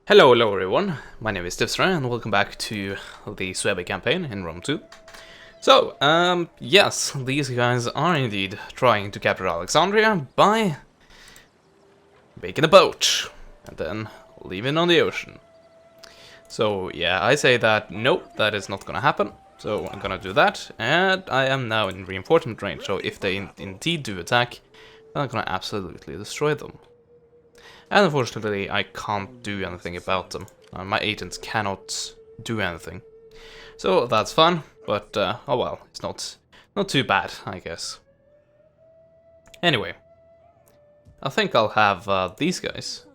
Hello everyone, my name is Tifsra and welcome back to the Suebi campaign in Rome 2. So, yes, these guys are indeed trying to capture Alexandria by making a boat and then leaving on the ocean. So, yeah, I say that nope, that is not gonna happen, so I'm gonna do that, and I am now in reinforcement range, so if they indeed do attack, then I'm gonna absolutely destroy them. And unfortunately, I can't do anything about them. My agents cannot do anything. So that's fun, but oh well, it's not too bad, I guess. Anyway, I think I'll have these guys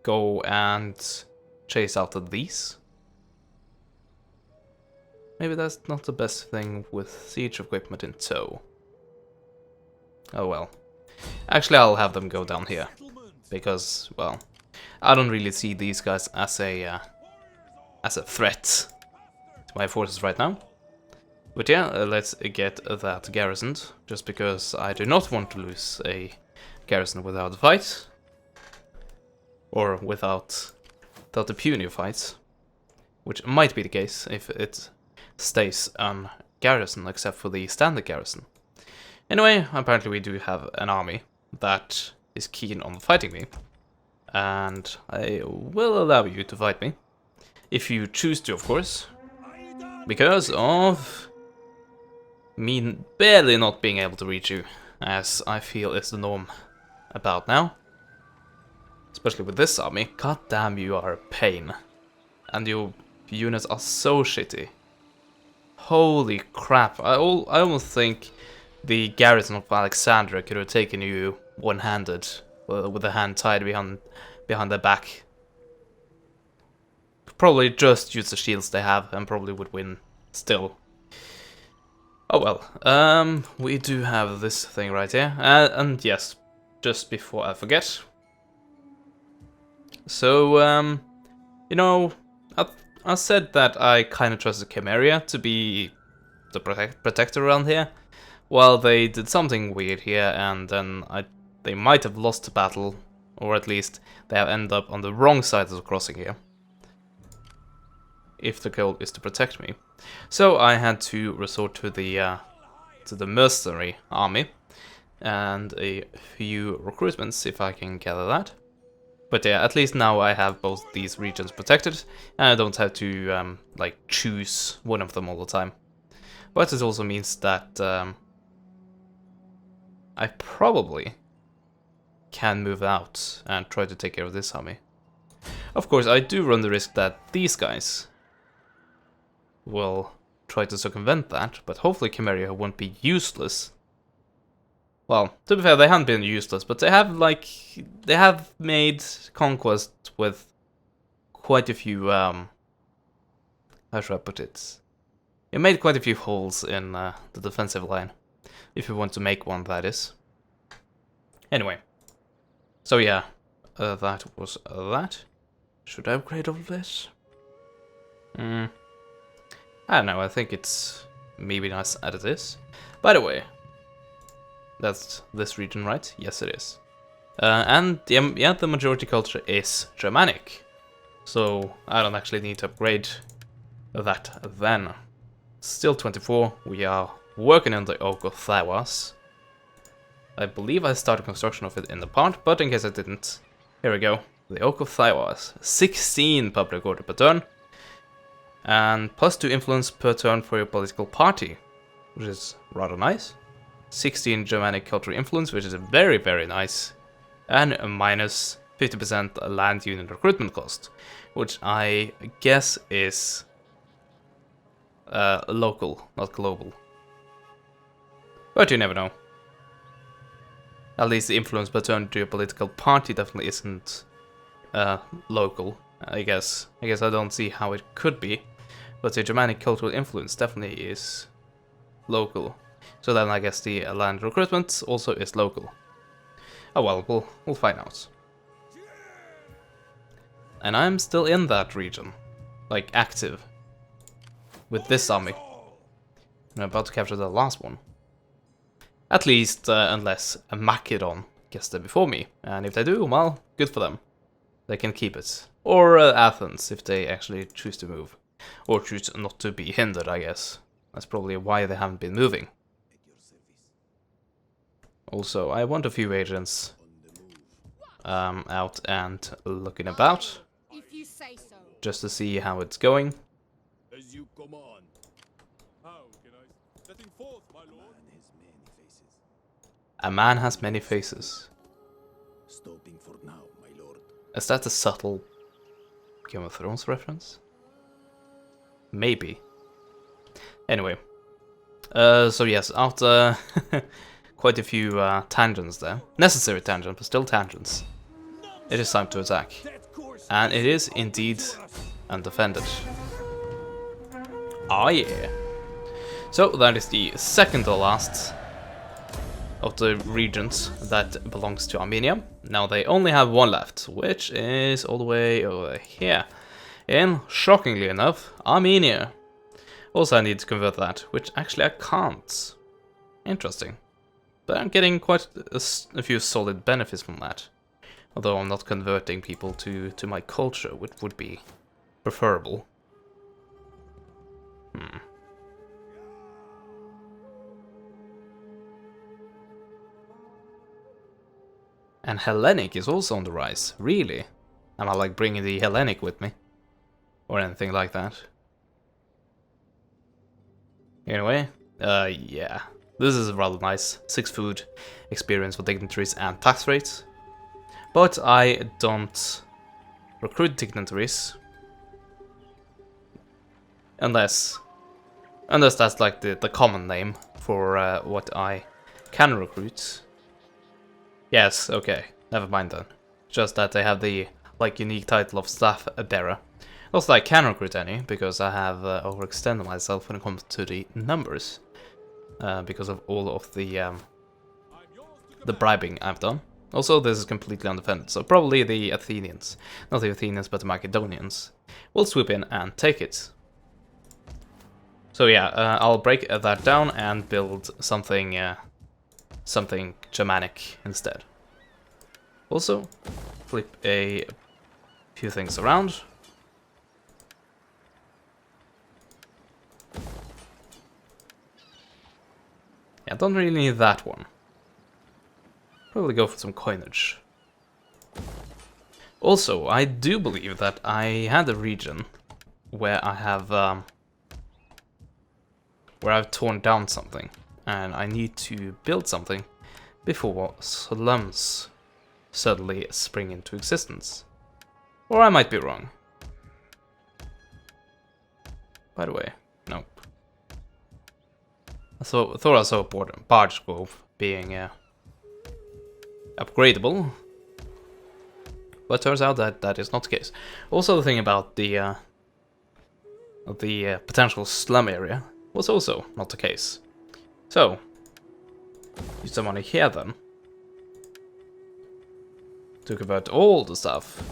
go and chase after these. Maybe that's not the best thing with siege equipment in tow. Oh well. Actually, I'll have them go down here. Because, well, I don't really see these guys as a threat to my forces right now. But yeah, let's get that garrisoned, just because I do not want to lose a garrison without a fight. Or without a puny fight. Which might be the case if it stays on garrison, except for the standard garrison. Anyway, apparently we do have an army that is keen on fighting me, and I will allow you to fight me, if you choose to, of course, because of me barely not being able to reach you, as I feel is the norm about now. Especially with this army. God damn, you are a pain, and your units are so shitty. Holy crap, I almost think the garrison of Alexandria could have taken you one-handed, with a hand tied behind their back. Probably just use the shields they have and probably would win still. Oh well, we do have this thing right here, and yes, just before I forget. So, you know, I said that I kind of trusted Chimeria to be the protector around here. Well, they did something weird here, and then they might have lost the battle, or at least they have ended up on the wrong side of the crossing here. If the goal is to protect me. So I had to resort to the mercenary army, and a few recruitments, if I can gather that. But yeah, at least now I have both these regions protected, and I don't have to, like, choose one of them all the time. But it also means that I probably can move out and try to take care of this army. Of course, I do run the risk that these guys will try to circumvent that, but hopefully Chimeria won't be useless. Well, to be fair, they haven't been useless, but they have made conquest with quite a few, how should I put it? It made quite a few holes in the defensive line. If you want to make one, that is. Anyway. So yeah, that was that. Should I upgrade all of this? I don't know, I think it's maybe nice as it is. By the way, that's this region, right? Yes, it is. And yeah, the majority culture is Germanic. So I don't actually need to upgrade that then. Still 24, we are working on the Oak of Thawas. I believe I started construction of it in the part, but in case I didn't, here we go. The Oak of Thawas. 16 public order per turn. And +2 influence per turn for your political party, which is rather nice. 16 Germanic cultural influence, which is very, very nice. And a minus 50% land unit recruitment cost, which I guess is local, not global. But you never know. At least the influence per turn to your political party definitely isn't local, I guess. I don't see how it could be. But the Germanic cultural influence definitely is local. So then I guess the land recruitment also is local. Oh well, we'll find out. And I'm still in that region. Like, active. With this army. I'm about to capture the last one. At least, unless a Macedon gets there before me. And if they do, well, good for them. they can keep it. Or Athens, if they actually choose to move. Or choose not to be hindered, I guess. That's probably why they haven't been moving. Also, I want a few agents out and looking about. If you say so. Just to see how it's going. As you command. How can I? Setting forth, my lord. A man has many faces. Stopping for now, my lord. Is that a subtle Game of Thrones reference? Maybe. Anyway. So yes, after quite a few tangents there. Necessary tangents, but still tangents. It is time to attack. And it is indeed undefended. Oh yeah. So that is the second to last of the regions that belongs to Armenia. Now they only have one left, which is all the way over here. In, shockingly enough, Armenia. Also I need to convert that, which actually I can't. Interesting. But I'm getting quite a few solid benefits from that. Although I'm not converting people to my culture, which would be preferable. And Hellenic is also on the rise. Really? Am I like bringing the Hellenic with me? Or anything like that? Anyway, yeah. This is rather nice. 6 food experience for dignitaries and tax rates. But I don't recruit dignitaries. Unless that's like the common name for what I can recruit. Yes, okay. Never mind then. Just that they have the like unique title of staff bearer. Also I can recruit any, because I have overextended myself when it comes to the numbers. Because of all of the bribing I've done. Also, this is completely undefended, so probably the Athenians, not the Athenians but the Macedonians, will swoop in and take it. So yeah, I'll break that down and build something something Germanic instead. Also, flip a few things around. Yeah, don't really need that one. Probably go for some coinage. Also, I do believe that I had a region where I have where I've torn down something, and I need to build something before slums suddenly spring into existence. Or I might be wrong. By the way, nope. I thought I saw Barge Grove being upgradable, but turns out that that is not the case. Also, the thing about the potential slum area was also not the case. So, use some money here then to convert all the stuff.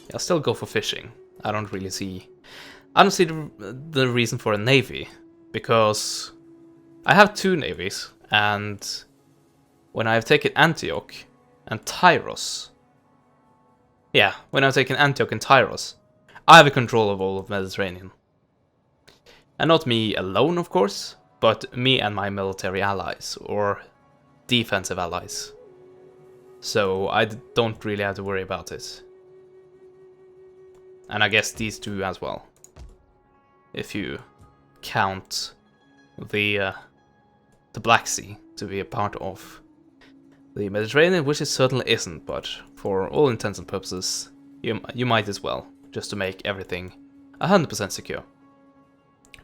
Yeah, I'll still go for fishing. I don't see the reason for a navy, because I have 2 navies, and when I've taken Antioch and Tyros, yeah, when I've taken Antioch and Tyros, I have a control of all of Mediterranean. And not me alone, of course, but me and my military allies, or defensive allies. So I don't really have to worry about it. And I guess these 2 as well, if you count the Black Sea to be a part of the Mediterranean, which it certainly isn't, but for all intents and purposes, you might as well, just to make everything 100% secure.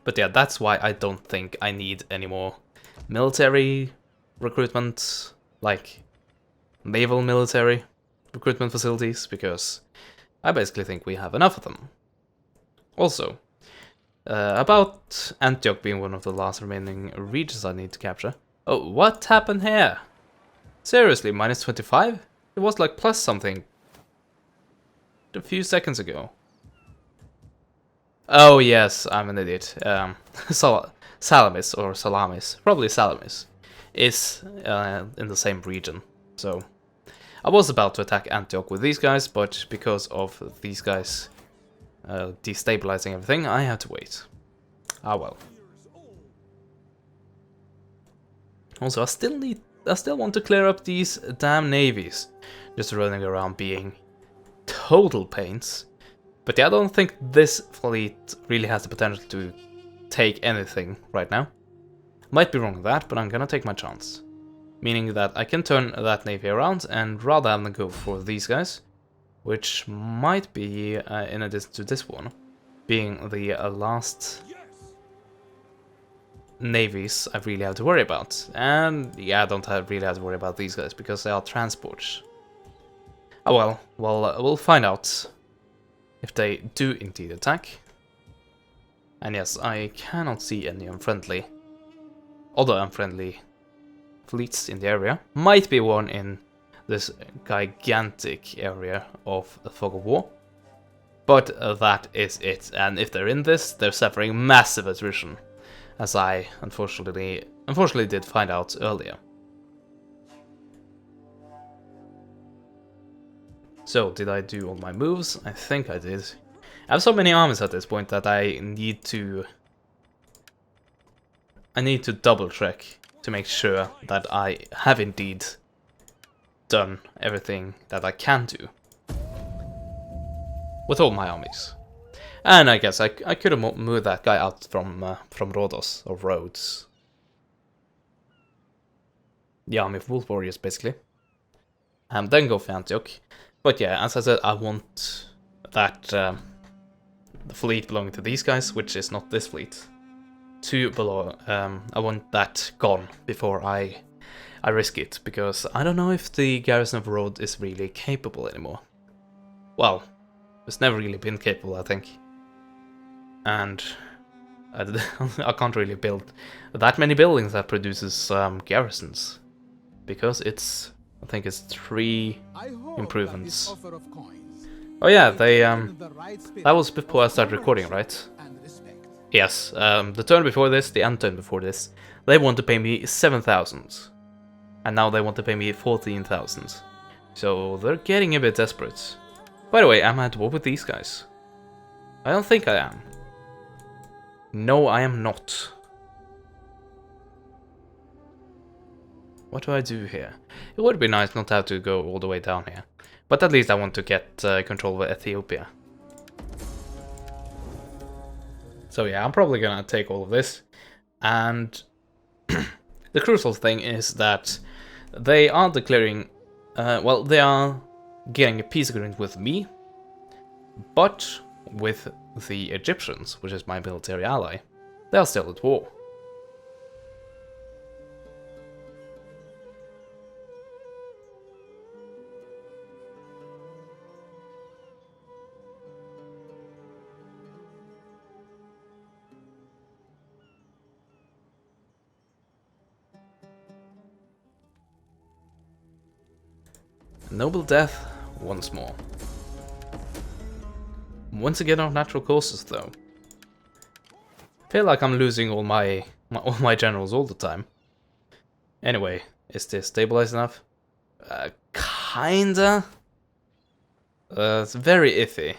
But yeah, that's why I don't think I need any more military recruitment, like naval military recruitment facilities, because I basically think we have enough of them. Also, about Antioch being one of the last remaining regions I need to capture. Oh, what happened here? Seriously, minus 25? It was like plus something a few seconds ago. Oh yes, I'm an idiot. Salamis or Salamis. Probably Salamis. is in the same region. So I was about to attack Antioch with these guys, but because of these guys destabilizing everything, I had to wait. Ah well. Also, I still want to clear up these damn navies, just running around being total pains. But yeah, I don't think this fleet really has the potential to take anything right now. Might be wrong with that, but I'm gonna take my chance. Meaning that I can turn that navy around and rather than go for these guys, which might be, in addition to this one, being the last navies I really have to worry about. And yeah, I don't really have to worry about these guys because they are transports. Oh well, we'll find out if they do indeed attack. And yes, I cannot see any other unfriendly fleets in the area. Might be one in this gigantic area of the Fog of War. But that is it. And if they're in this, they're suffering massive attrition. As I unfortunately did find out earlier. So, did I do all my moves? I think I did. I have so many armies at this point that I need to double check to make sure that I have indeed done everything that I can do with all my armies. And I guess I could have moved that guy out from Rhodos, or Rhodes. The army of wolf warriors, basically. And then go for Antioch. But yeah, as I said, I want that the fleet belonging to these guys, which is not this fleet, to below. I want that gone before I risk it, because I don't know if the garrison of Rhodes is really capable anymore. Well, it's never really been capable, I think. And I can't really build that many buildings that produces garrisons, because I think it's 3 improvements. Oh yeah, that was before I started recording, right? Yes, the turn before this, the end turn before this, they want to pay me 7,000. And now they want to pay me 14,000. So they're getting a bit desperate. By the way, am I at war with these guys? I don't think I am. No, I am not. What do I do here? It would be nice not to have to go all the way down here. But at least I want to get control of Ethiopia. So yeah, I'm probably gonna take all of this. And the crucial thing is that they are declaring... well, they are getting a peace agreement with me. But with the Egyptians, which is my military ally, they are still at war. Noble death once more. Once again on natural causes, though. I feel like I'm losing all my generals all the time. Anyway, is this stabilized enough? Kinda. It's very iffy.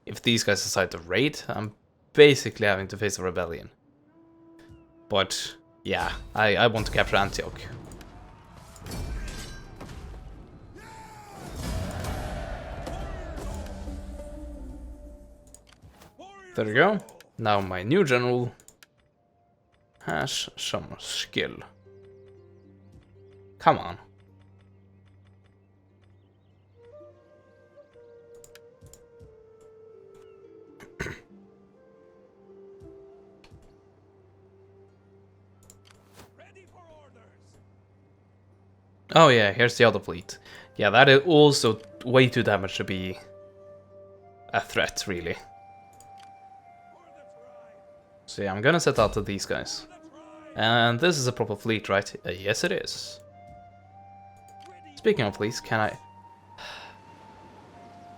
If these guys decide to raid, I'm basically having to face a rebellion. But yeah, I want to capture Antioch. There we go. Now my new general has some skill. Come on. Oh yeah, here's the other fleet. Yeah, that is also way too damaged to be a threat, really. So yeah, I'm gonna set out to these guys. And this is a proper fleet, right? Yes, it is. Speaking of fleets, can I...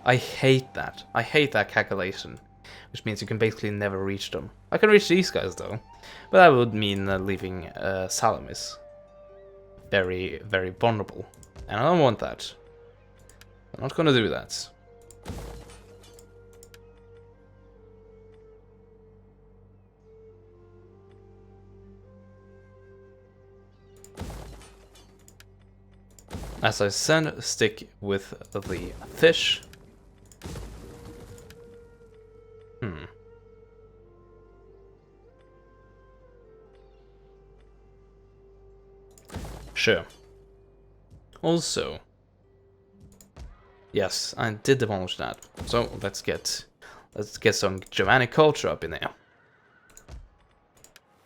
I hate that. I hate that calculation. Which means you can basically never reach them. I can reach these guys, though. But that would mean leaving Salamis. very, very vulnerable. And I don't want that. I'm not gonna do that. As I said, stick with the fish. Sure. Also, yes, I did demolish that. So let's get some Germanic culture up in there.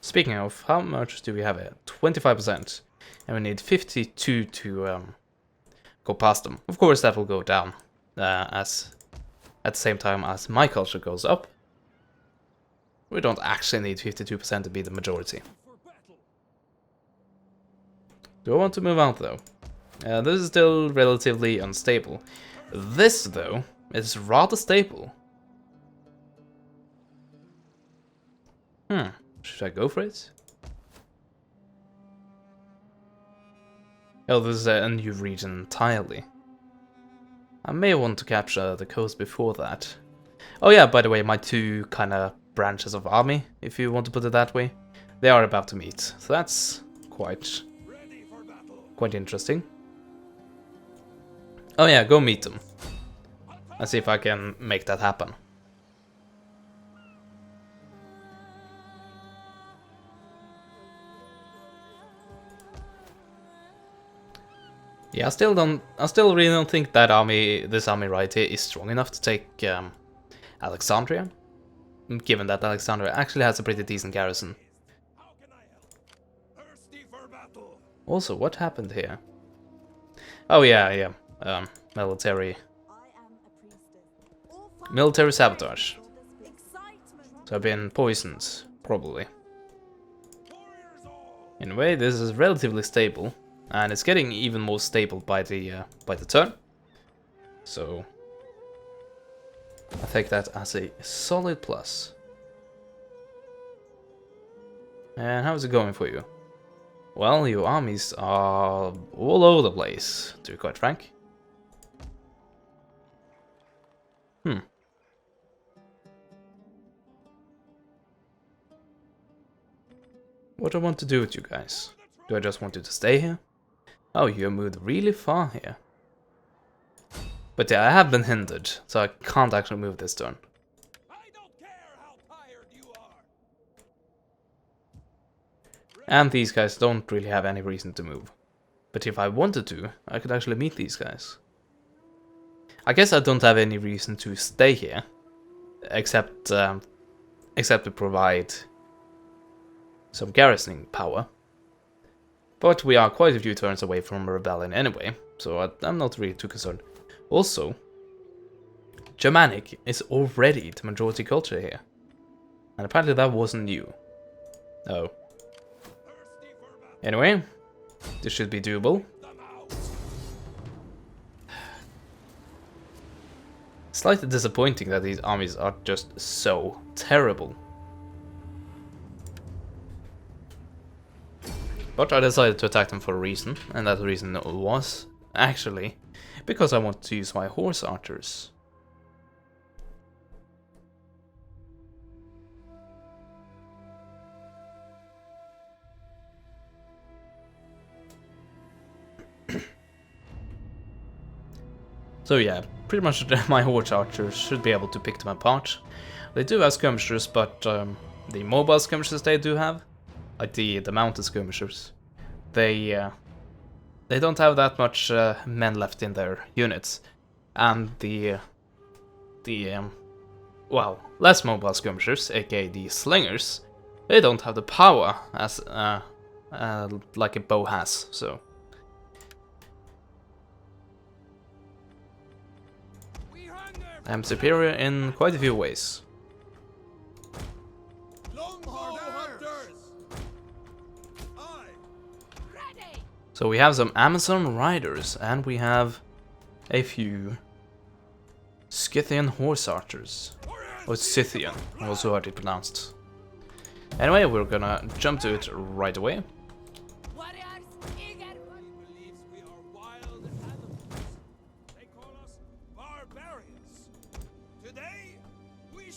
Speaking of, how much do we have here? 25%, and we need 52 to go past them. Of course, that will go down as at the same time as my culture goes up. We don't actually need 52% to be the majority. Do I want to move out though? This is still relatively unstable. This though is rather stable. Should I go for it? Oh, this is a new region entirely. I may want to capture the coast before that. Oh yeah, by the way, my two kind of branches of army, if you want to put it that way, they are about to meet. So that's quite interesting. Oh yeah, go meet them. Let's see if I can make that happen. Yeah, I still really don't think that this army right here is strong enough to take Alexandria, given that Alexandria actually has a pretty decent garrison. Also, what happened here? Oh yeah, military sabotage. So I've been poisoned, probably. In a way, this is relatively stable, and it's getting even more stable by the turn. So I take that as a solid plus. And how's it going for you? Well, your armies are all over the place, to be quite frank. What do I want to do with you guys? Do I just want you to stay here? Oh, you moved really far here. But yeah, I have been hindered, so I can't actually move this turn. I don't care how tired you are. And these guys don't really have any reason to move. But if I wanted to, I could actually meet these guys. I guess I don't have any reason to stay here, except to provide some garrisoning power. But we are quite a few turns away from a rebellion anyway, so I'm not really too concerned. Also, Germanic is already the majority culture here. And apparently that wasn't new. Oh. Anyway, this should be doable. Slightly disappointing that these armies are just so terrible. But I decided to attack them for a reason, and that reason was, actually, because I want to use my horse archers. So yeah, pretty much my horse archers should be able to pick them apart. They do have skirmishers, but the mobile skirmishers they do have, like the mounted skirmishers, they don't have that much men left in their units, and well, less mobile skirmishers, aka the slingers, they don't have the power as like a bow has. So I'm superior in quite a few ways. So we have some Amazon riders, and we have a few Scythian horse archers. Or Scythian, also heard it pronounced. Anyway, we're gonna jump to it right away.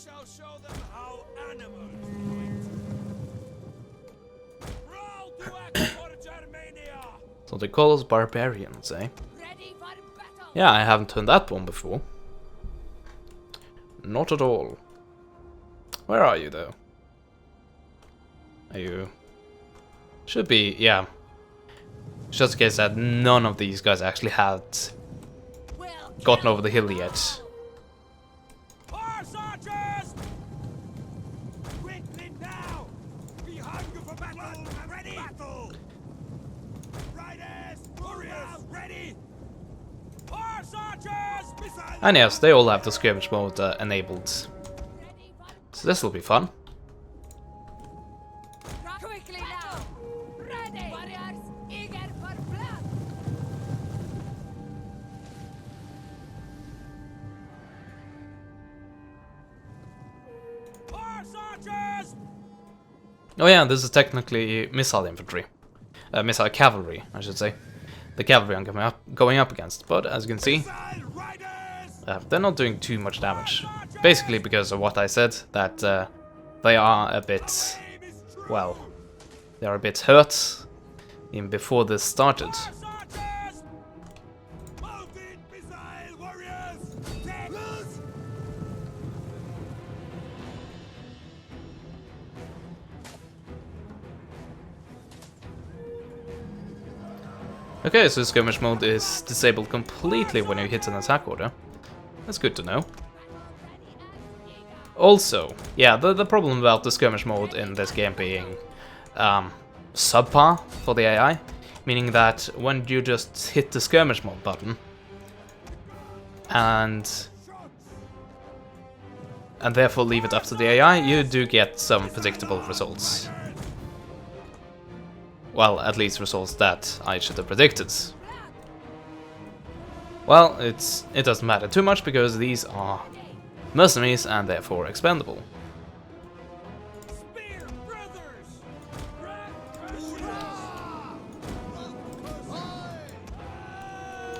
shall show them how animals fight. Brawl to act for Germania! So they call us barbarians, eh? Ready for battle. Yeah, I haven't turned that one before. Not at all. Where are you, though? Are you... Should be, yeah. Just in case that none of these guys actually had We'll gotten kill over the hill them yet. all. Horse archers! Quickly now! Be hungry for battle! Ready? Battle! Riders! Warriors! Ready! Horse archers! Missile! And yes, they all have the skirmish mode enabled. Ready for So this will be fun. quickly now. Ready. Warriors, eager for blood. Horse archers! Oh yeah, this is technically missile infantry. Missile cavalry, I should say. The cavalry I'm going up against. But as you can see, Missile riders! they're not doing too much damage. Basically because of what I said, that they are a bit, Aim is true! well, they are a bit hurt even before this started. Horse archers! Mounted missile warriors! Take loose! Okay, so skirmish mode is disabled completely when you hit an attack order. That's good to know. Also, yeah, the problem about the skirmish mode in this game being subpar for the AI, meaning that when you just hit the skirmish mode button and therefore leave it up to the AI, you do get some predictable results. Well, at least results that I should have predicted. Well, it doesn't matter too much because these are mercenaries and therefore expendable. Spear brothers!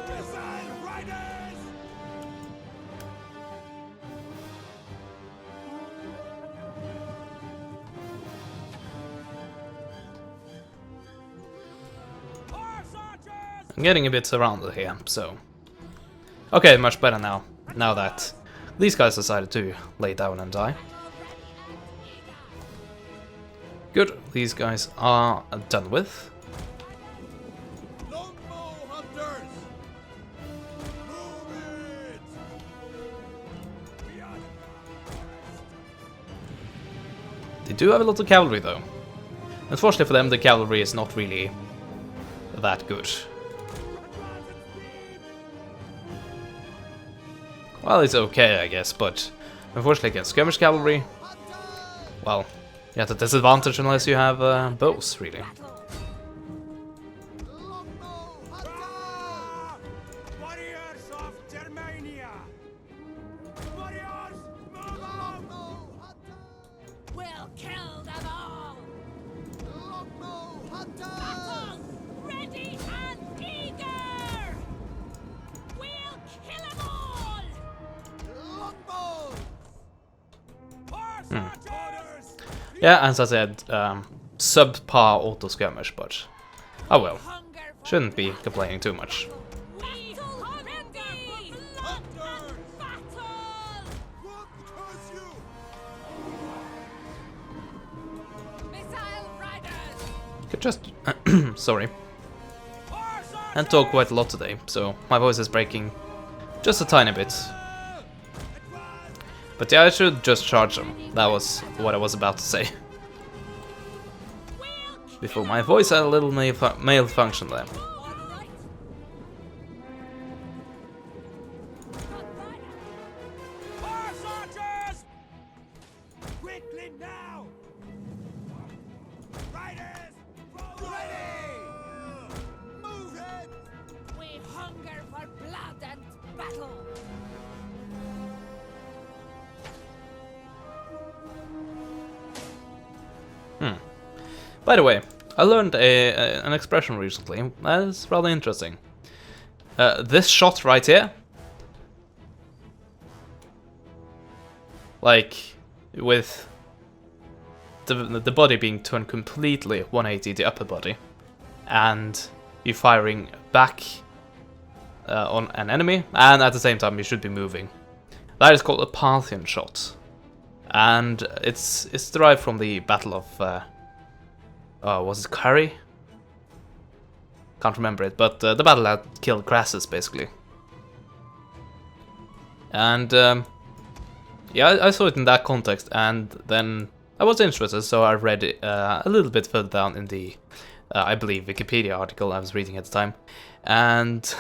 Missile riders! Horse archers! I'm getting a bit surrounded here, so... Okay, much better now. Now that these guys decided to lay down and die. Good, these guys are done with. Longbow hunters! Move it! Beyond. They do have a lot of cavalry though. Unfortunately for them, the cavalry is not really that good. Well, it's okay, I guess, but unfortunately against skirmish cavalry, well, you're at a disadvantage unless you have bows, really. Ah! Warriors of Germania! Warriors, move out! We'll kill them all. Battle, ready and eager. We'll kill them all. Horse archers! Yeah, as I said, subpar auto skirmish, but oh well, Hunger for shouldn't be complaining too much. battle, ready. Blood and battle. What curse you? Missile riders. Could just, sorry, Horse archers! and talk quite a lot today, so my voice is breaking just a tiny bit. But yeah, I should just charge them. That was what I was about to say. Before my voice had a little malfunction there. Horse archers! Quickly now! Riders, ready! Move it! We hunger for blood and battle. By the way, I learned an expression recently that is rather interesting. This shot right here. like with the body being turned completely 180, the upper body, and you firing back on an enemy, and at the same time you should be moving. That is called a Parthian shot, and it's derived from the Battle of was it Curry? Can't remember it, but the battle that killed Crassus basically. And yeah, I saw it in that context, and then I was interested, so I read it a little bit further down in the, I believe, Wikipedia article I was reading at the time. And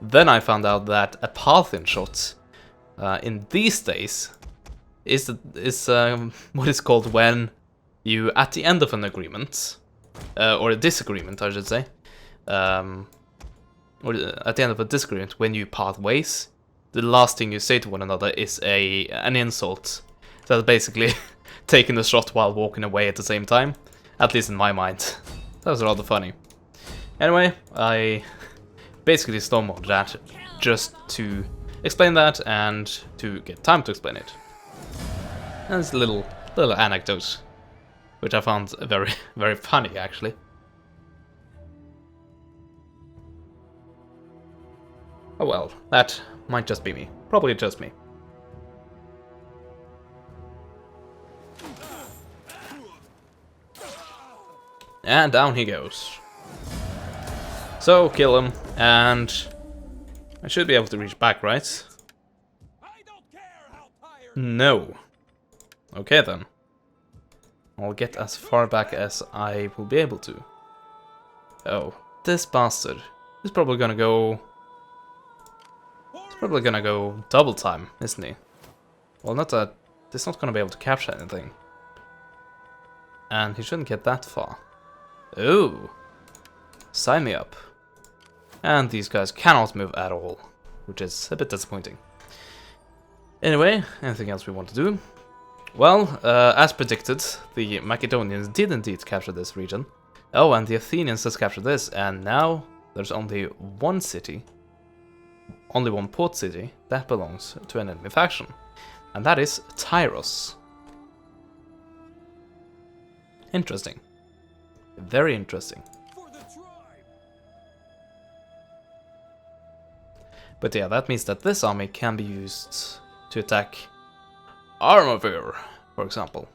then I found out that a Parthian shot in these days is what is called when you, at the end of an agreement, or a disagreement, I should say, or at the end of a disagreement, when you part ways, the last thing you say to one another is an insult. So that's basically taking the shot while walking away at the same time. At least in my mind. That was rather funny. Anyway, I basically slow-moed that just to explain that and to get time to explain it. And it's a little anecdote, which I found very, very funny actually. Oh well, that might just be me. Probably just me. And down he goes. So, kill him, and I should be able to reach back, right? No. Okay then. I'll get as far back as I will be able to. Oh, this bastard is probably gonna go... He's probably gonna go double time, isn't he? Well, not that... He's not gonna be able to capture anything. And he shouldn't get that far. Ooh. Sign me up. And these guys cannot move at all, which is a bit disappointing. Anyway, anything else we want to do? Well, as predicted, the Macedonians did indeed capture this region. Oh, and the Athenians has captured this, and now there's only one city, only one port city, that belongs to an enemy faction. And that is Tyros. Interesting. Very interesting. But yeah, that means that this army can be used to attack Armavir, for example.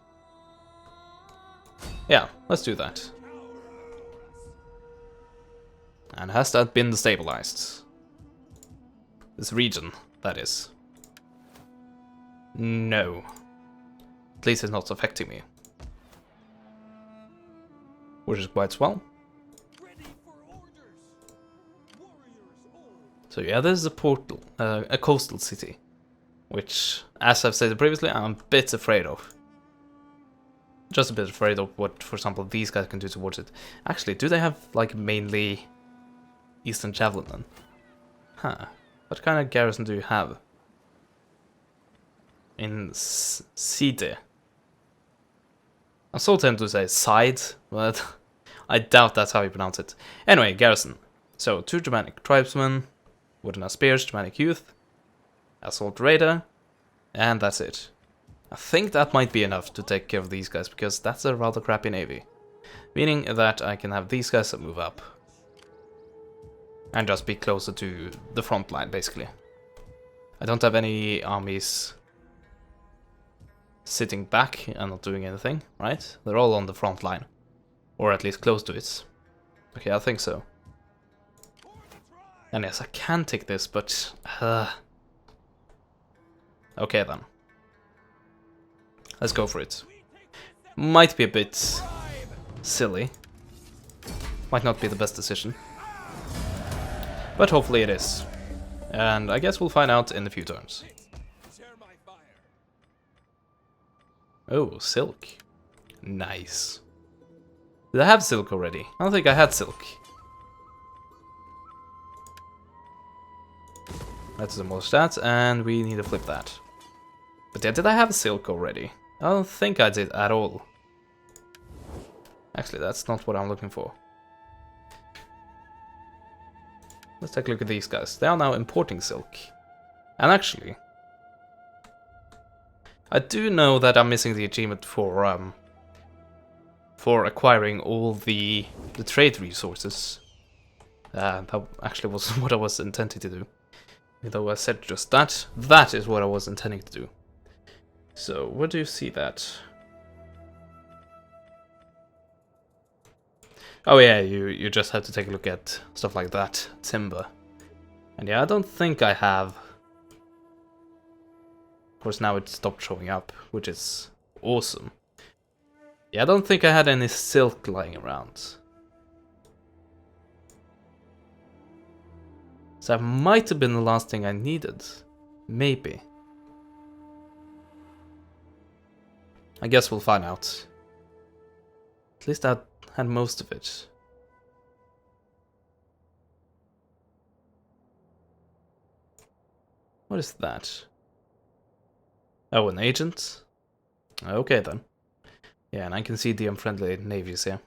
Yeah, let's do that. And has that been destabilized? This region, that is. No. At least it's not affecting me. Which is quite swell. So yeah, this is a portal, a coastal city, which, as I've said previously, I'm a bit afraid of. Just a bit afraid of what, for example, these guys can do towards it. Actually, do they have, like, mainly Eastern Javelin then? Huh. What kind of garrison do you have? In Side. I'm so tempted to say side, but I doubt that's how you pronounce it. Anyway, garrison. So, 2 Germanic tribesmen, wooden spears, Germanic youth, assault raider, and that's it. I think that might be enough to take care of these guys, because that's a rather crappy navy. Meaning that I can have these guys move up. And just be closer to the front line, basically. I don't have any armies sitting back and not doing anything, right? They're all on the front line. Or at least close to it. Okay, I think so. And yes, I can take this, but... Okay then. Let's go for it. Might be a bit silly. Might not be the best decision. But hopefully it is. And I guess we'll find out in a few turns. Oh, silk. Nice. Did I have silk already? I don't think I had silk. Let's demolish that, and we need to flip that. But yeah, did I have silk already? I don't think I did at all. Actually, that's not what I'm looking for. Let's take a look at these guys. They are now importing silk. And actually, I do know that I'm missing the achievement for acquiring all the trade resources. That actually was what I was intending to do. Even though I said just that, that is what I was intending to do. So, where do you see that? Oh yeah, you just have to take a look at stuff like that. Timber. And yeah, I don't think I have. Of course, now it stopped showing up, which is awesome. Yeah, I don't think I had any silk lying around. So that might have been the last thing I needed. Maybe. I guess we'll find out. At least I had most of it. What is that? Oh, an agent? Okay then. Yeah, and I can see the unfriendly navies here.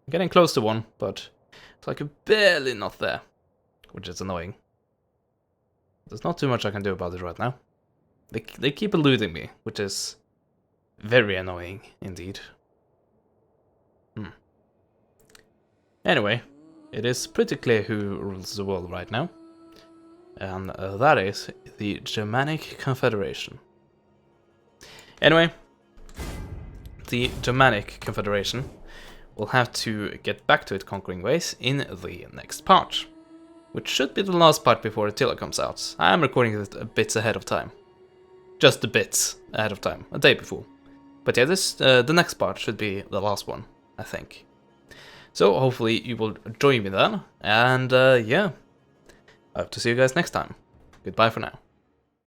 I'm getting close to one, but it's like barely not there. Which is annoying. There's not too much I can do about it right now. They keep eluding me, which is very annoying indeed. Anyway, it is pretty clear who rules the world right now. And that is the Germanic Confederation. Anyway, the Germanic Confederation will have to get back to its conquering ways in the next part. Which should be the last part before Attila comes out. I am recording it a bit ahead of time. Just a bit ahead of time, a day before. But yeah, the next part should be the last one, I think. So hopefully you will join me then, and yeah, I hope to see you guys next time. Goodbye for now.